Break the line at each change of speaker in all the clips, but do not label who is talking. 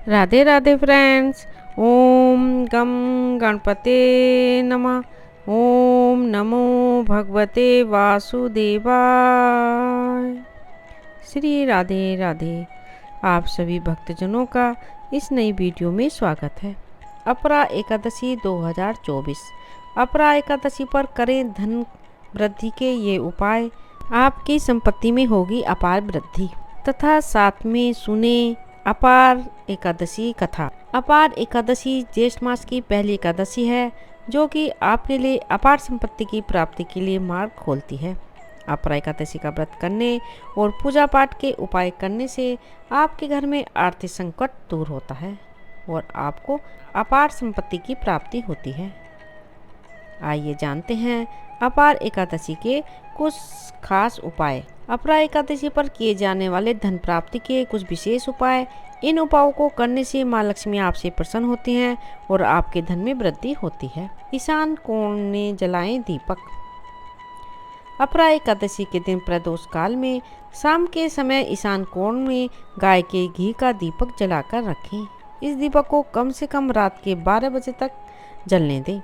Radhe Radhe friends. ओम गम गणपते नमः। ओम नमो भगवते वासुदेवाय। श्री राधे राधे। आप सभी भक्तजनों का इस नई वीडियो में स्वागत है। अपरा एकादशी 2024। अपरा एकादशी पर करें धन वृद्धि के ये उपाय। आपकी संपत्ति में होगी अपार वृद्धि। तथा साथ में सुने अपार एकादशी कथा। अपार एकादशी ज्येष्ठ मास की पहली एकादशी है, जो कि आपके लिए अपार संपत्ति की प्राप्ति के लिए मार्ग खोलती है। अपरा एकादशी का व्रत करने और पूजा पाठ के उपाय करने से आपके घर में आर्थिक संकट दूर होता है और आपको अपार संपत्ति की प्राप्ति होती है। आइए जानते हैं अपार एकादशी के कुछ खास उपाय। अपरा एकादशी पर किए जाने वाले धन प्राप्ति के कुछ विशेष उपाय। इन उपायों को करने से माँ लक्ष्मी आपसे प्रसन्न होती हैं और आपके धन में वृद्धि होती है। ईशान कोण में जलाएं दीपक। अपरा एकादशी के दिन प्रदोष काल में शाम के समय ईशान कोण में गाय के घी का दीपक जलाकर रखें। इस दीपक को कम से कम रात के 12 बजे तक जलने दें।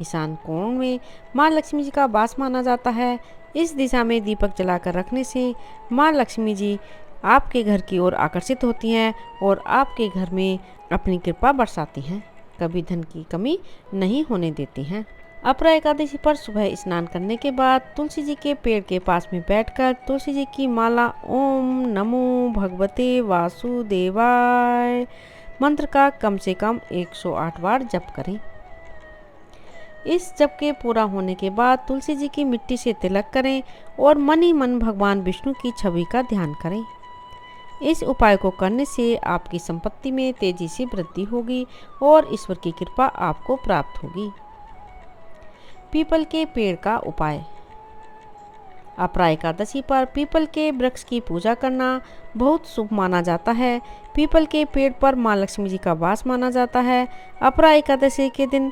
ईशान कोण में माँ लक्ष्मी जी का वास माना जाता है। इस दिशा में दीपक जलाकर रखने से माँ लक्ष्मी जी आपके घर की ओर आकर्षित होती हैं और आपके घर में अपनी कृपा बरसाती हैं। कभी धन की कमी नहीं होने देती हैं। अपरा एकादशी पर सुबह स्नान करने के बाद तुलसी जी के पेड़ के पास में बैठकर तुलसी जी की माला ओम नमो भगवते वासुदेवाय मंत्र का कम से कम 108 बार जप करें। इस जप के पूरा होने के बाद तुलसी जी की मिट्टी से तिलक करें और मन ही मन भगवान विष्णु की छवि का ध्यान करें। इस उपाय को करने से आपकी संपत्ति में तेजी से वृद्धि होगी और ईश्वर की कृपा आपको प्राप्त होगी। पीपल के पेड़ का उपाय। अपरा एकादशी पर पीपल के वृक्ष की पूजा करना बहुत शुभ माना जाता है। पीपल के पेड़ पर माँ लक्ष्मी जी का वास माना जाता है। अपरा एकादशी के दिन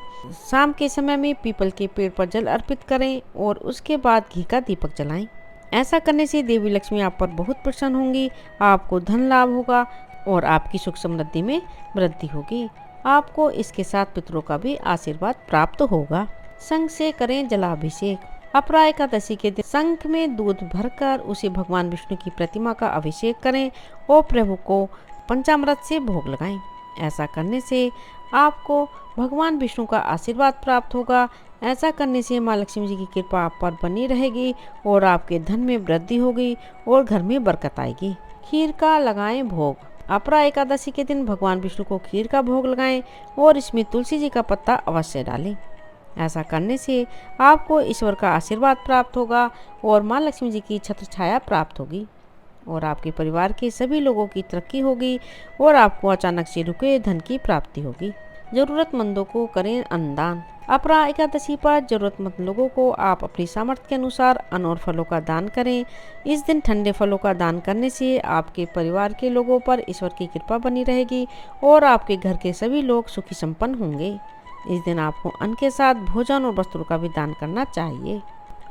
शाम के समय में पीपल के पेड़ पर जल अर्पित करें और उसके बाद घी का दीपक जलाएं। ऐसा करने से देवी लक्ष्मी आप पर बहुत प्रसन्न होंगी, आपको धन लाभ होगा और आपकी सुख समृद्धि में वृद्धि होगी। आपको इसके साथ पितरों का भी आशीर्वाद प्राप्त होगा। शंख से करें जलाभिषेक। अपरा एकादशी के दिन शंख में दूध भरकर उसे भगवान विष्णु की प्रतिमा का अभिषेक करें और प्रभु को पंचामृत से भोग लगाएं। ऐसा करने से आपको भगवान विष्णु का आशीर्वाद प्राप्त होगा। ऐसा करने से माँ लक्ष्मी जी की कृपा आप पर बनी रहेगी और आपके धन में वृद्धि होगी और घर में बरकत आएगी। खीर का लगाएं भोग। अपरा एकादशी के दिन भगवान विष्णु को खीर का भोग लगाएं और इसमें तुलसी जी का पत्ता अवश्य डालें। ऐसा करने से आपको ईश्वर का आशीर्वाद प्राप्त होगा और माँ लक्ष्मी जी की छत्र छाया प्राप्त होगी और आपके परिवार के सभी लोगों की तरक्की होगी और आपको अचानक से रुके धन की प्राप्ति होगी। जरूरतमंदों को करें अन्नदान। अपरा एकादशी पर जरूरतमंद लोगों को आप अपनी सामर्थ्य के अनुसार अन्न और फलों का दान करें। इस दिन ठंडे फलों का दान करने से आपके परिवार के लोगों पर ईश्वर की कृपा बनी रहेगी और आपके घर के सभी लोग सुखी संपन्न होंगे। इस दिन आपको अन्न के साथ भोजन और वस्त्रों का भी दान करना चाहिए।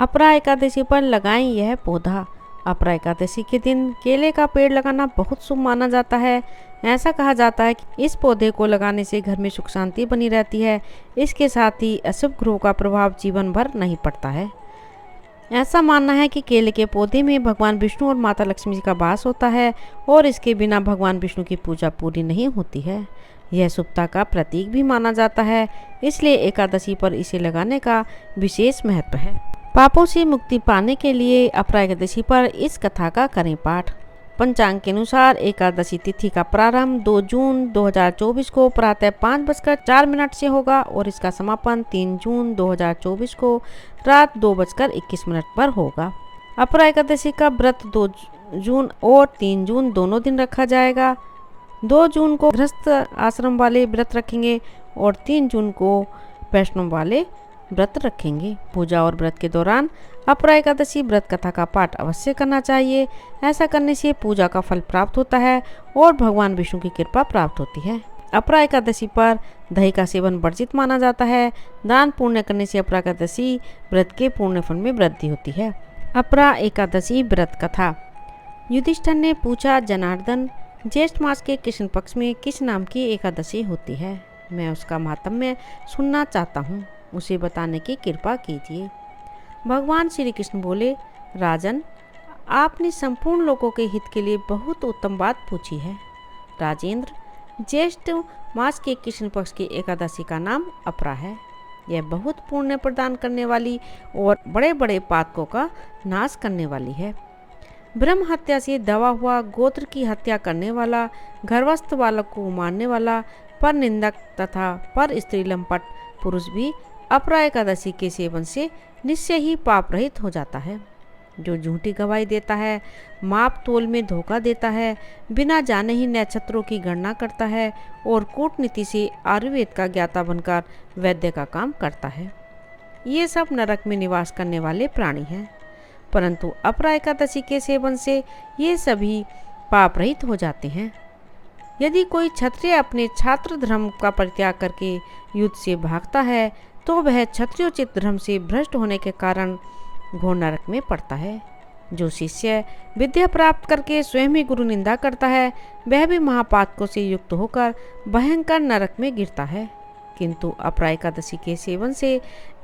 अपरा एकादशी पर लगाएं यह पौधा। अपरा एकादशी के दिन केले का पेड़ लगाना बहुत शुभ माना जाता है। ऐसा कहा जाता है कि इस पौधे को लगाने से घर में सुख शांति बनी रहती है। इसके साथ ही अशुभ ग्रहों का प्रभाव जीवन भर नहीं पड़ता है। ऐसा मानना है कि केले के पौधे में भगवान विष्णु और माता लक्ष्मी जी का वास होता है और इसके बिना भगवान विष्णु की पूजा पूरी नहीं होती है। यह शुभता का प्रतीक भी माना जाता है, इसलिए एकादशी पर इसे लगाने का विशेष महत्व है। पापों से मुक्ति पाने के लिए अपरा एकादशी पर इस कथा का करें पाठ। पंचांग के अनुसार एकादशी तिथि का प्रारंभ 2 जून 2024 को प्रातः 5:04 से होगा और इसका समापन 3 जून 2024 को रात 2:21 पर होगा। अपरा एकादशी का व्रत 2 जून और 3 जून दोनों दिन रखा जाएगा। 2 जून को गृहस्थ आश्रम वाले व्रत रखेंगे और 3 जून को वैष्णव वाले व्रत रखेंगे। पूजा और व्रत के दौरान अपरा एकादशी व्रत कथा का पाठ अवश्य करना चाहिए। ऐसा करने से पूजा का फल प्राप्त होता है और भगवान विष्णु की कृपा प्राप्त होती है। अपरा एकादशी पर दही का सेवन वर्जित माना जाता है। दान पुण्य करने से अपरा एकादशी व्रत के पुण्य फल में वृद्धि होती है। अपरा एकादशी व्रत कथा। युधिष्ठिर ने पूछा, जनार्दन ज्येष्ठ मास के कृष्ण पक्ष में किस नाम की एकादशी होती है? मैं उसका महात्म्य सुनना चाहता हूँ, उसे बताने की कृपा कीजिए। भगवान श्री कृष्ण बोले, राजन, आपने संपूर्ण लोगों के हित के लिए बहुत उत्तम बात पूछी है। राजेंद्र, ज्येष्ठ मास के कृष्ण पक्ष की एकादशी का नाम अपरा है। यह बहुत पुण्य प्रदान करने वाली और बड़े बड़े पातकों का नाश करने वाली है। ब्रह्म हत्या से दबा हुआ, गोत्र की हत्या करने वाला, गर्भस्थ बालक को मारने वाला, पर निंदक तथा पर स्त्री लंपट पुरुष भी अपरा एकादशी के सेवन से निश्चय ही पाप रहित हो जाता है। जो झूठी गवाही देता है, माप तोल में धोखा देता है, बिना जाने ही नक्षत्रों की गणना करता है और कूटनीति से आयुर्वेद का ज्ञाता बनकर वैद्य का काम करता है, ये सब नरक में निवास करने वाले प्राणी हैं। परंतु अपरा एकादशी के सेवन से ये सभी पाप रहित हो जाते हैं। यदि कोई क्षत्रिय अपने छात्र धर्म का परित्याग करके युद्ध से भागता है तो वह क्षत्रियोचित धर्म से भ्रष्ट होने के कारण घोर नरक में पड़ता है। जो शिष्य विद्या प्राप्त करके स्वयं ही गुरु निंदा करता है, वह भी महापातकों से युक्त होकर भयंकर नरक में गिरता है। किंतु अपरा एकादशी के सेवन से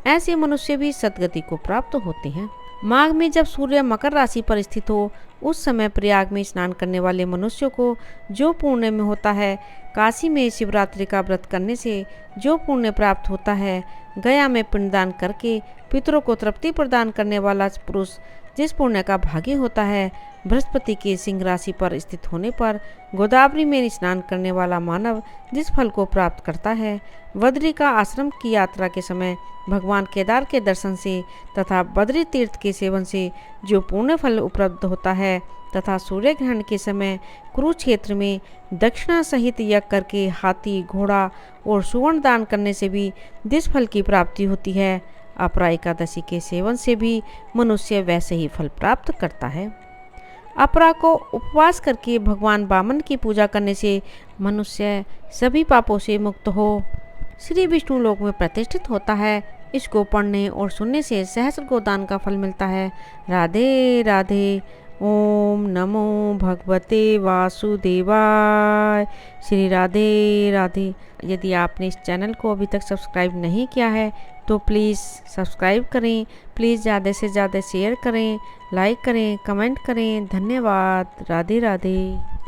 ऐसे मनुष्य भी सद्गति को प्राप्त होते हैं। माघ में जब सूर्य मकर राशि पर स्थित हो, उस समय प्रयाग में स्नान करने वाले मनुष्यों को जो पुण्य में होता है, काशी में शिवरात्रि का व्रत करने से जो पुण्य प्राप्त होता है, गया में पिंडदान करके पितरों को तृप्ति प्रदान करने वाला पुरुष जिस पुण्य का भागी होता है, बृहस्पति के सिंह राशि पर स्थित होने पर गोदावरी में स्नान करने वाला मानव जिस फल को प्राप्त करता है, बद्री का आश्रम की यात्रा के समय भगवान केदार के दर्शन से तथा बद्री तीर्थ के सेवन से जो पुण्य फल उपलब्ध होता है, तथा सूर्य ग्रहण के समय कुरुक्षेत्र में दक्षिणा सहित यज्ञ करके हाथी, घोड़ा और सुवर्ण दान करने से भी जिस फल की प्राप्ति होती है, अपरा एकादशी के सेवन से भी मनुष्य वैसे ही फल प्राप्त करता है। अपरा को उपवास करके भगवान वामन की पूजा करने से मनुष्य सभी पापों से मुक्त हो श्री विष्णु लोक में प्रतिष्ठित होता है। इसको पढ़ने और सुनने से सहस्र गोदान का फल मिलता है। राधे राधे। ओम नमो भगवते वासुदेवाय। श्री राधे राधे। यदि आपने इस चैनल को अभी तक सब्सक्राइब नहीं किया है तो प्लीज़ सब्सक्राइब करें। प्लीज़ ज़्यादा से ज़्यादा शेयर करें, लाइक करें, कमेंट करें। धन्यवाद। राधे राधे।